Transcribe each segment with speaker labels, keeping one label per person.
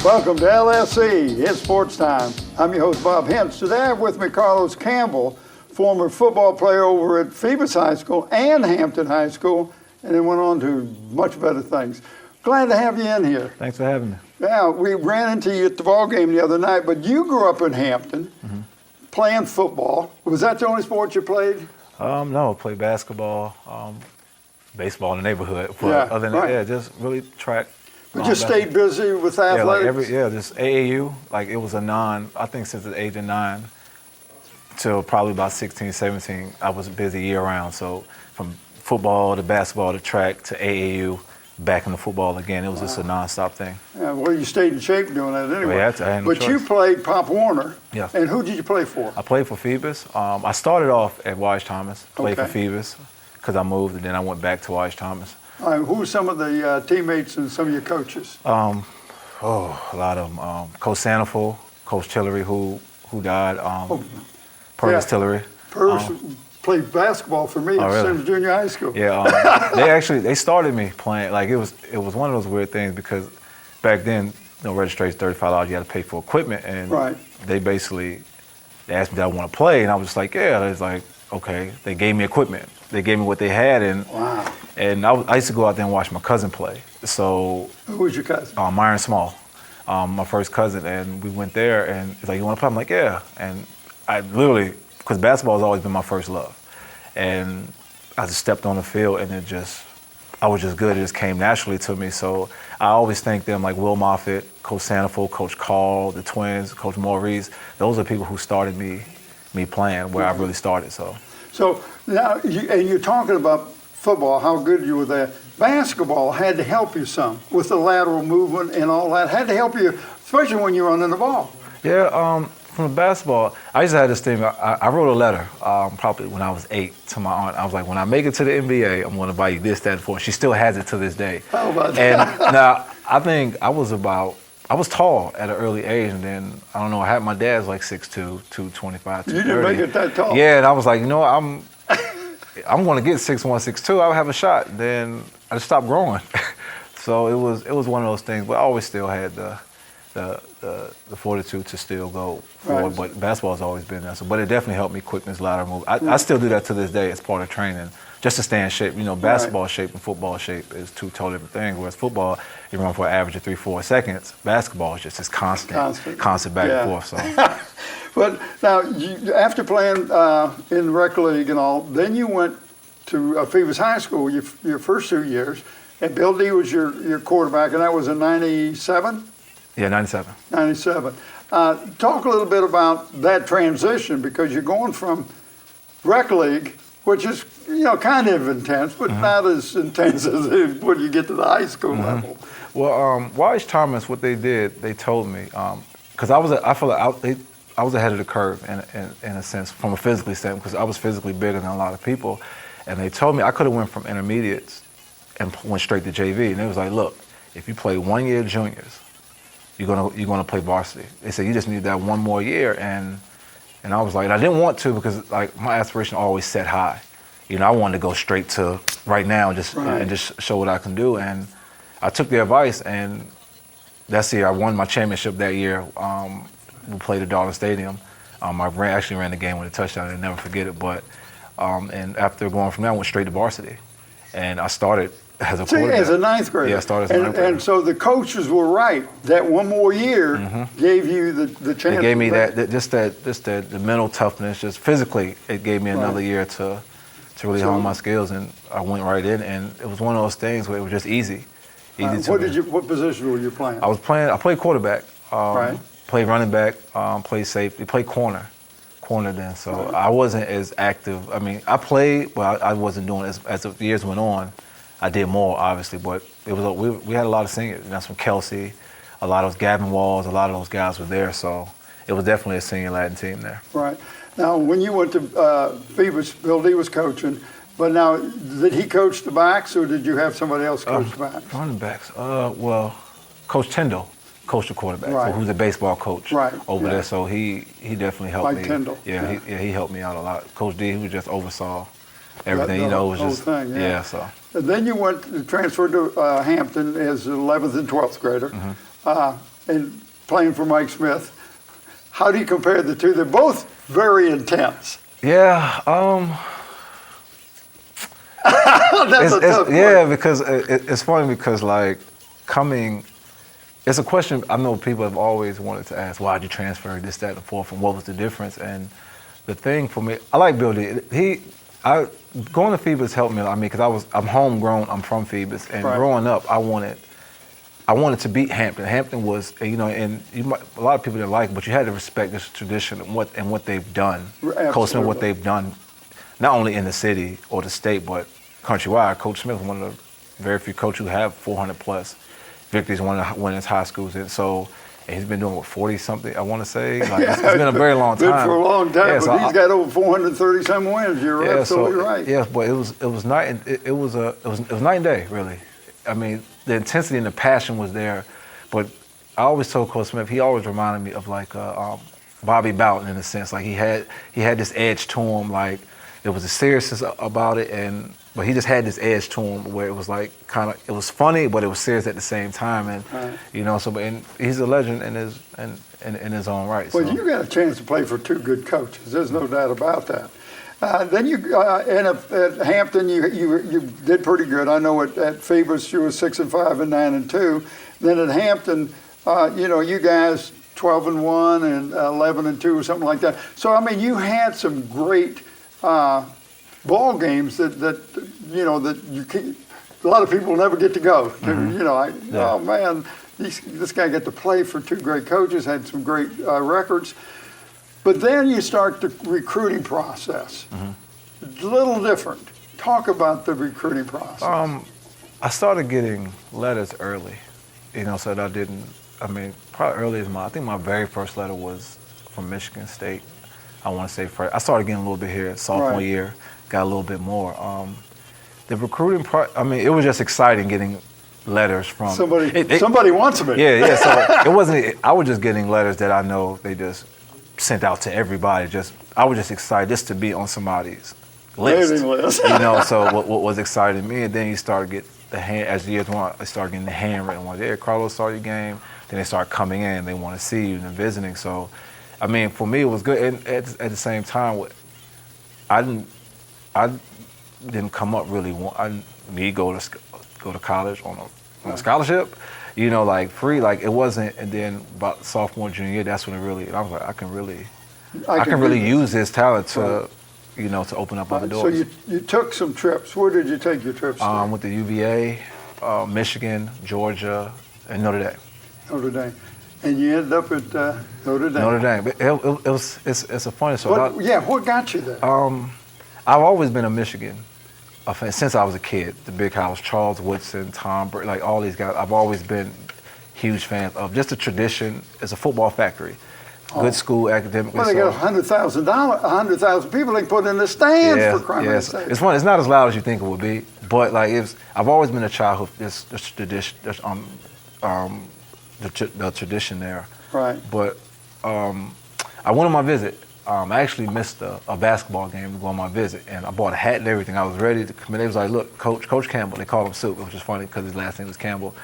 Speaker 1: Welcome to LSC. It's Sports Time. I'm your host, Bob Hintz. Today I have with me Carlos Campbell, former football player over at Phoebus High School and Hampton High School, and then went on to much better things. Glad to have you in here.
Speaker 2: Thanks for having me.
Speaker 1: Yeah, we ran into you at the ball game the other night, but you grew up in Hampton playing football. Was that the only sport you played?
Speaker 2: No, I played basketball, baseball in the neighborhood. But other than that, just really track.
Speaker 1: But just stayed busy with athletics?
Speaker 2: Just AAU. Like it was I think since the age of 9 till probably about 16, 17, I was busy year round. So from football to basketball to track to AAU, back into football again. It was just a nonstop thing.
Speaker 1: Yeah, well, you stayed in shape doing that anyway.
Speaker 2: I had no choice.
Speaker 1: You played Pop Warner.
Speaker 2: Yeah.
Speaker 1: And who did you play for?
Speaker 2: I played for Phoebus. I started off at Wise Thomas, played for Phoebus because I moved, and then I went back to Wise Thomas.
Speaker 1: Who were some of the teammates and some of your coaches?
Speaker 2: A lot of them. Coach Sanifel, Coach Tillery, who died. Purvis Tillery.
Speaker 1: Purvis played basketball for me at Sims Junior High School.
Speaker 2: Yeah, they started me playing. Like it was one of those weird things because back then, registration $35. You had to pay for equipment, and they asked me did I want to play, and I was just like, yeah. It's like, okay. They gave me equipment. They gave me what they had, and I used to go out there and watch my cousin play. So
Speaker 1: who was your cousin?
Speaker 2: Myron Small, my first cousin, and we went there, and he's like, you want to play? I'm like, yeah. And I literally, because basketball has always been my first love, and I just stepped on the field, and I was just good. It just came naturally to me. So I always thank them, like Will Moffitt, Coach Sanifel, Coach Carl, the twins, Coach Maurice. Those are people who started me playing where I really started.
Speaker 1: So now, you're talking about football, how good you were there. Basketball had to help you some with the lateral movement and all that. Had to help you, especially when you're running the ball.
Speaker 2: Yeah, from the basketball, I used to have this thing. I wrote a letter probably when I was 8 to my aunt. I was like, when I make it to the NBA, I'm going to buy you this, that, and for. She still has it to this day.
Speaker 1: How about that?
Speaker 2: And now, I think I was tall at an early age, and then, I don't know, my dad's like 6'2", 225, 230.
Speaker 1: You didn't make it that tall.
Speaker 2: Yeah, and I was like, I'm going to get 6'1", 6'2", I'll have a shot. Then I just stopped growing. So it was one of those things, but I always still had the fortitude to still go forward. But basketball's always been there. But it definitely helped me quickness, lateral move. I still do that to this day as part of training, just to stay in shape. Basketball shape and football shape is two totally different things. Whereas football, you run for an average of 3-4 seconds. Basketball is just this constant back and forth. So.
Speaker 1: But now, after playing in the rec league and all, then you went to Phoebus High School your first 2 years, and Bill D was your quarterback, and that was in 97?
Speaker 2: Yeah, 97.
Speaker 1: 97. Talk a little bit about that transition, because you're going from rec league, which is kind of intense, but not as intense as when you get to the high school level.
Speaker 2: Well, Wise Thomas, what they did, they told me, because I feel like I was ahead of the curve in a sense, from a physically standpoint, because I was physically bigger than a lot of people, and they told me I could have went from intermediates and went straight to JV, and it was like, look, if you play 1 year juniors, you're gonna play varsity. They said you just need that one more year, and I was like, and I didn't want to, because like my aspiration always set high. I wanted to go straight to right now and just show what I can do, and I took their advice, and that's the year I won my championship that year. We played at Darling Stadium. I actually ran the game with a touchdown. I'll never forget it. But and after going from there, I went straight to varsity, and I started as a quarterback.
Speaker 1: As a ninth grader.
Speaker 2: Yeah, I started as a ninth grader.
Speaker 1: And so the coaches were right. That one more year gave you the chance.
Speaker 2: It gave me the mental toughness. Just physically, it gave me another year to really hone my skills, and I went right in. And it was one of those things where it was just easy.
Speaker 1: What position were you playing?
Speaker 2: I played quarterback. Played running back, played safety, played corner then. So I wasn't as active. I mean, I played, but I wasn't doing as the years went on. I did more, obviously, but it was we had a lot of seniors. That's from Kelsey, a lot of those Gavin Walls, a lot of those guys were there. So it was definitely a senior Latin team there. Right.
Speaker 1: Now, when you went to Phoebus, Bill D was coaching. But now, did he coach the backs, or did you have somebody else coach the backs?
Speaker 2: Running backs. Well, Coach Tyndall coached the quarterback, who's a baseball coach over there. So he definitely helped me.
Speaker 1: Mike Tyndall.
Speaker 2: Yeah, he helped me out a lot. Coach D, who just oversaw everything. It was just
Speaker 1: thing,
Speaker 2: so.
Speaker 1: And then you transferred to Hampton as an 11th and 12th grader. and playing for Mike Smith. How do you compare the two? They're both very intense.
Speaker 2: Yeah.
Speaker 1: That's a tough
Speaker 2: yeah, because it's funny because like coming. It's a question I know people have always wanted to ask. Why'd you transfer this, that, and the fourth, and what was the difference? And the thing for me, I like Bill D. Going to Phoebus helped me. I mean, because I'm homegrown. I'm from Phoebus, and growing up, I wanted to beat Hampton. Hampton was, and a lot of people didn't like it, but you had to respect this tradition and what they've done. Coach Smith, what they've done, not only in the city or the state, but countrywide. Coach Smith is one of the very few coaches who have 400 plus victories winning his high schools, and he's been doing 40-something. I want to say, like, it's been a very long time.
Speaker 1: Been for a long time,
Speaker 2: yeah,
Speaker 1: but he's got over 430-some wins. You're absolutely right.
Speaker 2: Yeah, but it was night. It was night and day, really. I mean, the intensity and the passion was there, but I always told Coach Smith, he always reminded me of like Bobby Bowden in a sense. Like he had this edge to him, like there was a seriousness about it, but he just had this edge to him where it was like it was funny, but it was serious at the same time, and and he's a legend in his own right.
Speaker 1: Well, you got a chance to play for two good coaches. There's no doubt about that. Then you at Hampton, you did pretty good. I know at Phoebus you were 6-5 and 9-2. Then at Hampton, you guys 12-1 and 11-2 or something like that. So I mean, you had some great ball games that you can't, a lot of people never get to go to. Mm-hmm. Oh man, this guy got to play for two great coaches, had some great records. But then you start the recruiting process. Mm-hmm. A little different. Talk about the recruiting process.
Speaker 2: I started getting letters early, so that probably early as I think my very first letter was from Michigan State. I want to say first. I started getting a little bit here sophomore year, got a little bit more. The recruiting part, it was just exciting getting letters from
Speaker 1: somebody wants me.
Speaker 2: Yeah. So it wasn't. I was just getting letters that I know they just sent out to everybody. I was just excited just to be on somebody's list. So what was exciting me, and then you start to get as the years went on, I started getting the handwritten ones. Yeah, Carlos, saw your game. Then they start coming in. They want to see you and visiting. So, for me, it was good. And at the same time, I didn't come up really. Go to college on a scholarship. Like free, like it wasn't, and then about sophomore, junior year, that's when I was like, I can really use this talent to, to open up other doors.
Speaker 1: So you took some trips. Where did you take your trips to?
Speaker 2: With the UVA, Michigan, Georgia, and Notre Dame.
Speaker 1: Notre Dame. And you ended up at Notre Dame.
Speaker 2: Notre Dame. It's a funny story.
Speaker 1: What got you there?
Speaker 2: I've always been a Michigan fan since I was a kid. The Big House, Charles Woodson, Tom Brady, like all these guys. I've always been huge fans of just the tradition. It's a football factory. Good school academically.
Speaker 1: Well, they got $100,000 people they put in the stands for crying out loud.
Speaker 2: It's fun. It's not as loud as you think it would be, but I've always been a child who this tradition, the tradition there.
Speaker 1: Right.
Speaker 2: But I went on my visit. I actually missed a basketball game to go on my visit, and I bought a hat and everything. I was ready to come in. They was like, "Look, Coach Campbell." They called him Soup, which is funny because his last name was Campbell.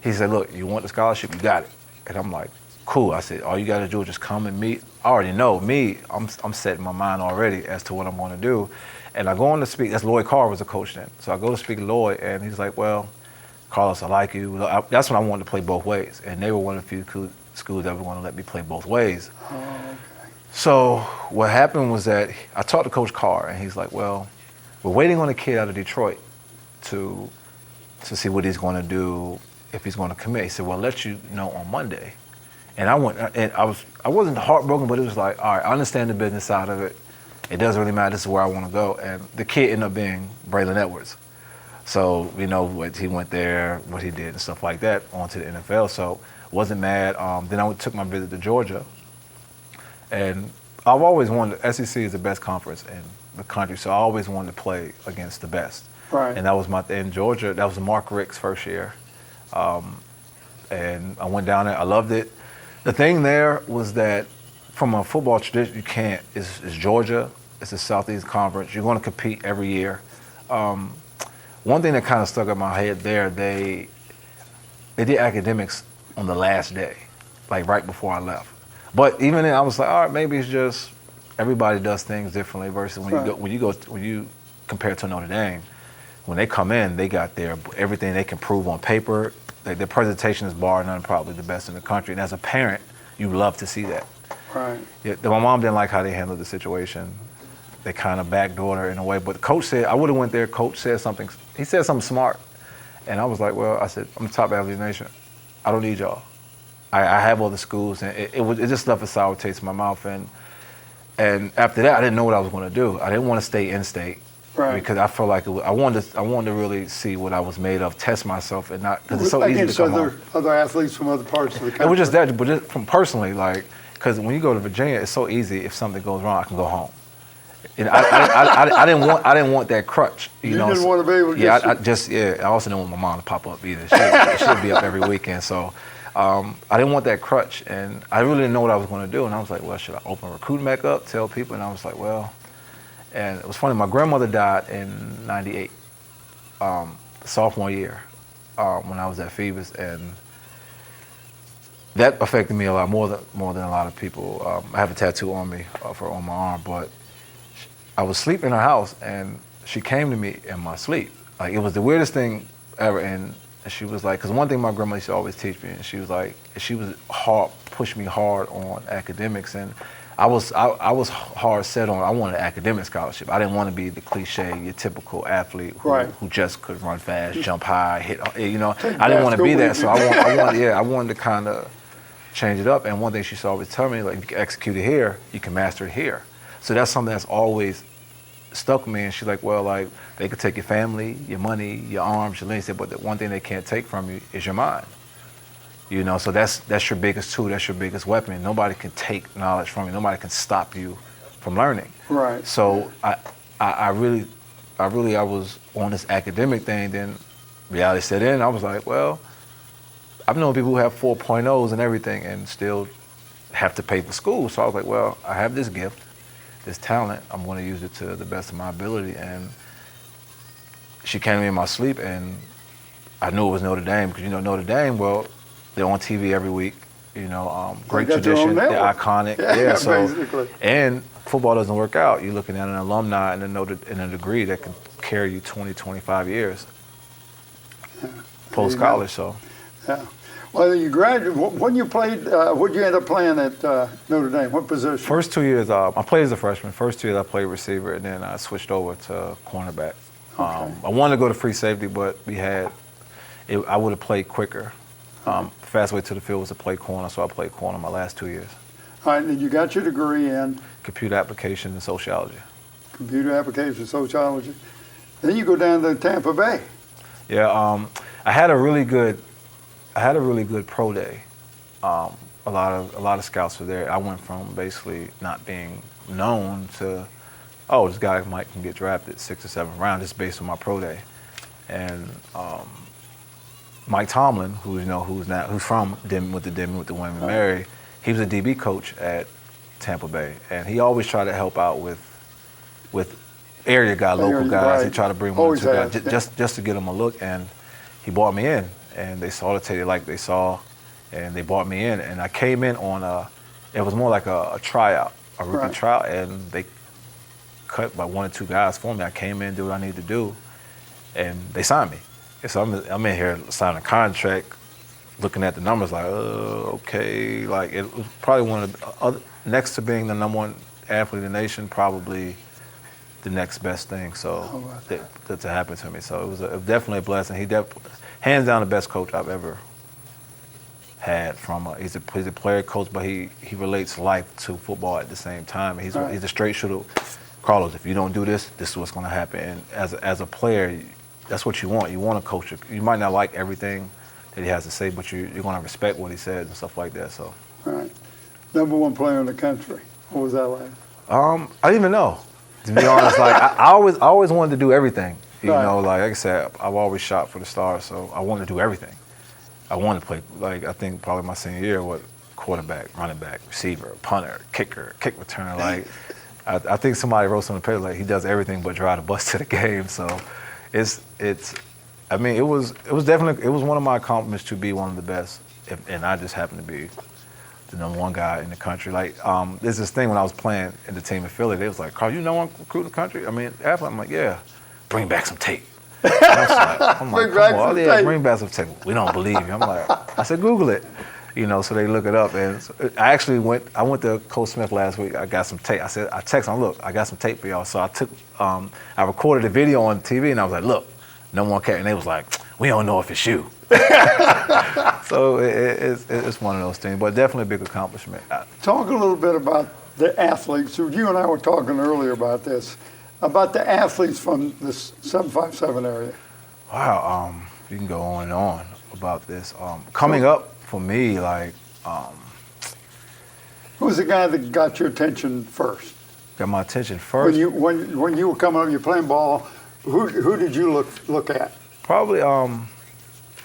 Speaker 2: He said, "Look, you want the scholarship? You got it." And I'm like, "Cool." I said, "All you got to do is just come and meet." I already know me. I'm setting my mind already as to what I'm going to do. And I go on to speak. That's Lloyd Carr was a coach then. So I go to speak to Lloyd, and he's like, "Well, Carlos, I like you." That's when I wanted to play both ways, and they were one of the few schools that were going to let me play both ways.
Speaker 1: Oh, okay.
Speaker 2: So what happened was that I talked to Coach Carr, and he's like, "Well, we're waiting on a kid out of Detroit to see what he's going to do, if he's going to commit." He said, "Well, I'll let you know on Monday." And I went, and I wasn't heartbroken, but it was like, all right, I understand the business side of it. It doesn't really matter. This is where I want to go. And the kid ended up being Braylon Edwards. So what he went there, what he did, and stuff like that, onto the NFL. So wasn't mad. Then I took my visit to Georgia. And I've always wanted, SEC is the best conference in the country, so I always wanted to play against the best.
Speaker 1: Right.
Speaker 2: And that was in Georgia, that was Mark Richt's first year. And I went down there, I loved it. The thing there was that from a football tradition, you can't, it's Georgia, it's the Southeast Conference, you're going to compete every year. One thing that kind of stuck in my head there, they did academics on the last day. like right before I left. But even then, I was like, all right, maybe it's just everybody does things differently versus when you compare to Notre Dame. When they come in, they got everything they can prove on paper. Like their presentation is bar none probably the best in the country. And as a parent, you love to see that.
Speaker 1: Right.
Speaker 2: Yeah, my mom didn't like how they handled the situation. They kind of backdoored her in a way. But the coach said, I would have went there. Coach said something. He said something smart. And I was like, well, I said, I'm the top athlete in the nation. I don't need y'all. I have all the schools. And it just left a sour taste in my mouth. And after that, I didn't know what I was going to do. I didn't want to stay in-state. Right. Because I felt like I wanted to really see what I was made of, test myself, and not because it's so easy to come
Speaker 1: other athletes from other parts of the country.
Speaker 2: It was just that, but just from personally, like, because when you go to Virginia, it's so easy. If something goes wrong, I can go home. And I didn't want that crutch. You know,
Speaker 1: didn't want to be able to
Speaker 2: I also didn't want my mom to pop up either. She'd be up every weekend, so. I didn't want that crutch, and I really didn't know what I was going to do. And I was like, well, should I open recruiting back up, tell people? And I was like, well. And it was funny, my grandmother died in '98, sophomore year, when I was at Phoebus, and that affected me a lot more than a lot of people. I have a tattoo on me, on my arm, but I was sleeping in her house, and she came to me in my sleep. Like, it was the weirdest thing ever, and she was like, because one thing my grandmother used to always teach me, and she was like, pushed me hard on academics, and I was hard set on, I wanted an academic scholarship. I didn't want to be the cliche, your typical athlete who just could run fast, jump high, hit, you know. I didn't want to be that, so I wanted to kind of change it up. And one thing she used to always tell me, like, if you can execute it here, you can master it here. So that's something that's always stuck with me. And she's like, well, like, they could take your family, your money, your arms, your legs, but the one thing they can't take from you is your mind. You know, so that's your biggest tool, that's your biggest weapon. Nobody can take knowledge from you. Nobody can stop you from learning.
Speaker 1: Right.
Speaker 2: So I really was on this academic thing, then reality set in. I was like, well, I've known people who have 4.0s and everything and still have to pay for school. So I was like, well, I have this gift, this talent, I'm going to use it to the best of my ability. And she came to me in my sleep, and I knew it was Notre Dame, because, you know, Notre Dame, well, they're on TV every week, you know, great tradition, they're iconic. Yeah, so, basically. And football doesn't work out. You're looking at an alumni and a degree that can carry you 20, 25 years post-college, so.
Speaker 1: Yeah. Well, you graduated. When you played, what did you end up playing at Notre Dame? What position?
Speaker 2: First 2 years, I played as a freshman. First 2 years, I played receiver, and then I switched over to cornerback. Okay. I wanted to go to free safety, but I would have played quicker. Fast way to the field was to play corner, so I played corner my last 2 years.
Speaker 1: All right, and you got your degree in?
Speaker 2: Computer application and sociology.
Speaker 1: Computer application, sociology. Then you go down to Tampa Bay.
Speaker 2: Yeah, I had a really good pro day. A lot of scouts were there. I went from basically not being known to, oh, this guy can get drafted 6th or 7th round just based on my pro day. And Mike Tomlin, who's from Denton with the William and Mary, he was a DB coach at Tampa Bay, and he always tried to help out with area guys, local guys. Right. He tried to bring one or two guys just to get them a look, and he brought me in, and they saw the tape like they saw, and they brought me in, and I came in on it was more like a tryout, a rookie tryout, and they cut by 1 or 2 guys for me. I came in, did what I needed to do, and they signed me. So I'm in here signing a contract, looking at the numbers like, okay. Like, it was probably one of the other, next to being the #1 athlete in the nation, probably the next best thing. So to happen to me. So it was definitely a blessing. Hands down the best coach I've ever had. He's a player coach, but he relates life to football at the same time. He's a straight shooter. Carlos, if you don't do this, this is what's going to happen. And as a player, that's what you want. You want a coach. You might not like everything that he has to say, but you're going to respect what he says and stuff like that. So.
Speaker 1: All right. #1 player in the country. What was that like?
Speaker 2: I didn't even know, to be honest. Like, I always wanted to do everything. You know, like I said, I've always shot for the stars, so I wanted to do everything. I wanted to play, like, I think probably my senior year, quarterback, running back, receiver, punter, kicker, kick returner. Like, I think somebody wrote something on the paper like he does everything but drive the bus to the game. So I mean, it was definitely one of my accomplishments to be one of the best, and I just happened to be the #1 guy in the country. Like, there's this thing when I was playing in the team in Philly. They was like, "Carl, you #1 recruit in the country?" I mean, athlete. I'm like, "Yeah." Bring back some tape. I'm like, bring back some tape. We don't believe you. I'm like, I said, Google it. You know, so they look it up. And so I went to Coach Smith last week. I got some tape. I texted him, look, I got some tape for y'all. So I recorded a video on TV and I was like, look, #1 cat. And they was like, we don't know if it's you. So it's one of those things, but definitely a big accomplishment.
Speaker 1: Talk a little bit about the athletes. You and I were talking earlier about this, about the athletes from the 757 area.
Speaker 2: Wow, you can go on and on about this. Coming up for me, like,
Speaker 1: who's the guy that got your attention first?
Speaker 2: Got my attention first.
Speaker 1: When you were coming up, you're playing ball. Who did you look at?
Speaker 2: Probably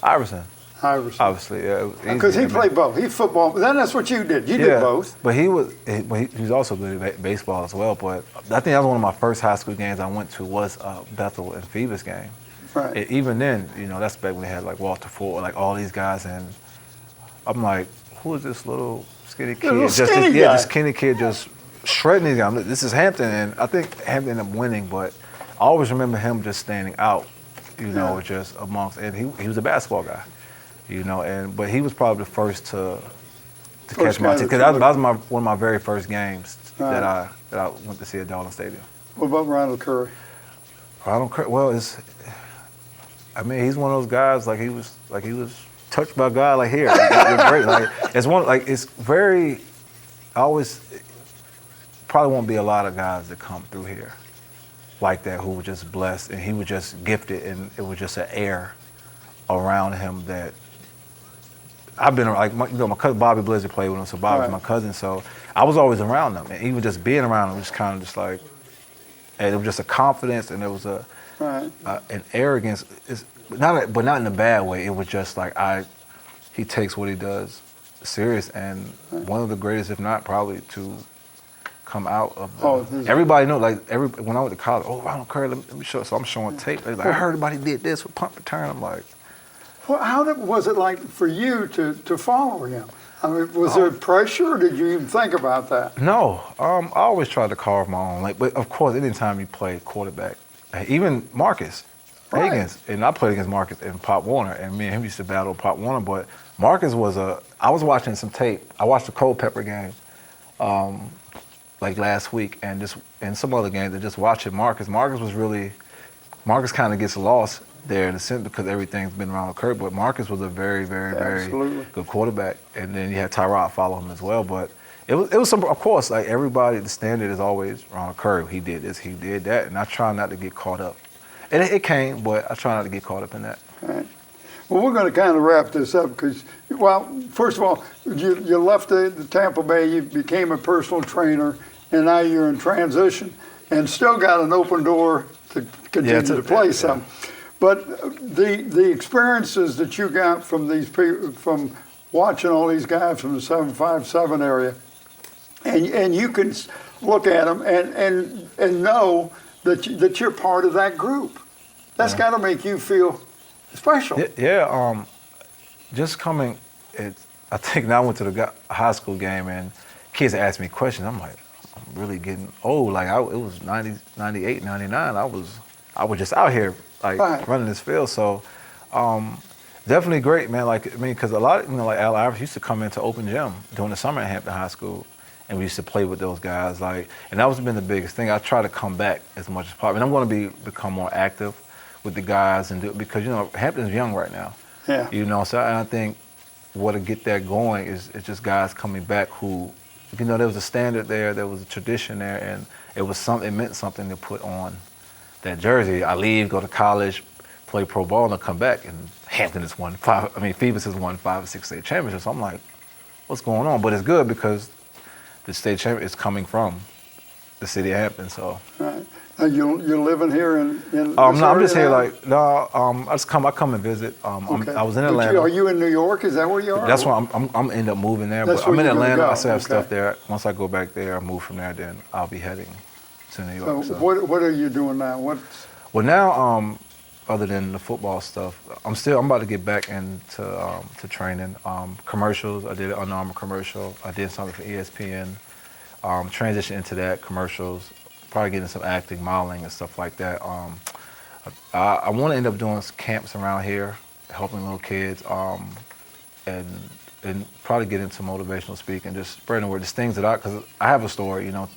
Speaker 2: Iverson.
Speaker 1: Iverson.
Speaker 2: Obviously, yeah.
Speaker 1: Because he played both. He football. Then that's what you did. You did both.
Speaker 2: But he was also good at baseball as well. But I think that was one of my first high school games I went to was Bethel and Phoebus game.
Speaker 1: Right.
Speaker 2: Even then, you know, that's back when they had like Walter Ford, like all these guys, and I'm like, who is this little skinny kid? This skinny kid just shredding these guys. This is Hampton, and I think Hampton ended up winning, but I always remember him just standing out, you know, just amongst, and he was a basketball guy, you know, but he was probably the first to catch my attention, because that was one of my very first games that I went to see at Darling Stadium.
Speaker 1: What about Ronald Curry?
Speaker 2: Ronald Curry, well, he's one of those guys, like he was touched by God, like here. Great. Like it's very. Probably won't be a lot of guys that come through here like that who were just blessed, and he was just gifted, and it was just an air around him that I've been like. My cousin Bobby Blizzard played with him, so Bobby's my cousin. So I was always around him, and even just being around him was kind of just like, and it was just a confidence, and there was an arrogance. But not in a bad way. It was just like he takes what he does serious, and one of the greatest, if not probably, to come out of. Everybody knows. Like when I went to college, Ronald Curry, let me show. So I'm showing tape. They're like, I heard about he did this with punt return. I'm like,
Speaker 1: well, was it like for you to follow him? I mean, was there pressure, or did you even think about that?
Speaker 2: No, I always tried to carve my own. Like, but of course, anytime you play quarterback, even Marcus. Higgins, and I played against Marcus and Pop Warner, and me and him used to battle Pop Warner, but Marcus I was watching some tape. I watched the Culpeper game like last week, and some other games, and just watching Marcus. Marcus kind of gets lost there in a sense because everything's been around Curry, but Marcus was a very, very, very good quarterback, and then you had Tyrod follow him as well, but it was some, of course, like everybody, the standard is always Ronald Curry. He did this, he did that, and I try not to get caught up. And it came, but I try not to get caught up in that.
Speaker 1: All right. Well, we're going to kind of wrap this up because, well, first of all, you left the Tampa Bay, you became a personal trainer, and now you're in transition and still got an open door to continue to play some. But the experiences that you got from these people, from watching all these guys from the 757 area, and you can look at them and know that you're part of that group. That's got to make you feel special.
Speaker 2: Yeah, just coming, I think now I went to the high school game and kids asked me questions. I'm like, I'm really getting old. Like it was 90, 98, 99. I was just out here like running this field. So definitely great, man. Like, I mean, because a lot of, like Al Iverson used to come into open gym during the summer at Hampton High School. And we used to play with those guys, like, and that was been the biggest thing. I try to come back as much as possible. And I'm going to become more active with the guys because Hampton's young right now. Yeah. So I think what'll get that going is just guys coming back who, there was a standard there was a tradition there, and it meant something to put on that jersey. I leave, go to college, play pro ball, and I come back, and Hampton has won Phoebus has won 5 or 6 state championships. So I'm like, what's going on? But it's good because the state champion is coming from the city of Hampton, so.
Speaker 1: Right. You're living here in
Speaker 2: no, I'm just here I come and visit.
Speaker 1: Okay.
Speaker 2: I was in Atlanta.
Speaker 1: Are you in New York? Is that where you are?
Speaker 2: That's why I'm end up moving there.
Speaker 1: That's
Speaker 2: but I'm in Atlanta.
Speaker 1: Go.
Speaker 2: I still have stuff there. Once I go back there, I move from there, then I'll be heading to New York.
Speaker 1: So what are you doing now?
Speaker 2: Well, now other than the football stuff. I'm about to get back into to training. Commercials. I did an Under Armour commercial. I did something for ESPN. Transition into that, commercials. Probably getting some acting, modeling, and stuff like that. I want to end up doing camps around here, helping little kids, and probably get into motivational speaking, just spreading the word. Just things that because I have a story, you know.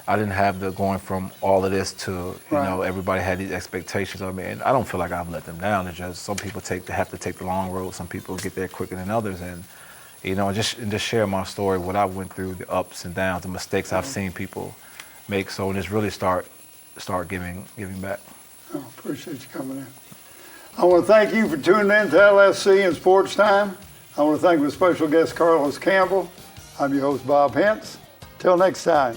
Speaker 2: I didn't have the going from all of this to, you know, everybody had these expectations of me, and I don't feel like I've let them down. It's just some people have to take the long road. Some people get there quicker than others, and you know, just share my story, what I went through, the ups and downs, the mistakes I've seen people make. So just really start giving back.
Speaker 1: Oh, appreciate you coming in. I want to thank you for tuning in to LSC and Sports Time. I want to thank my special guest, Carlos Campbell. I'm your host, Bob Hintz. Till next time.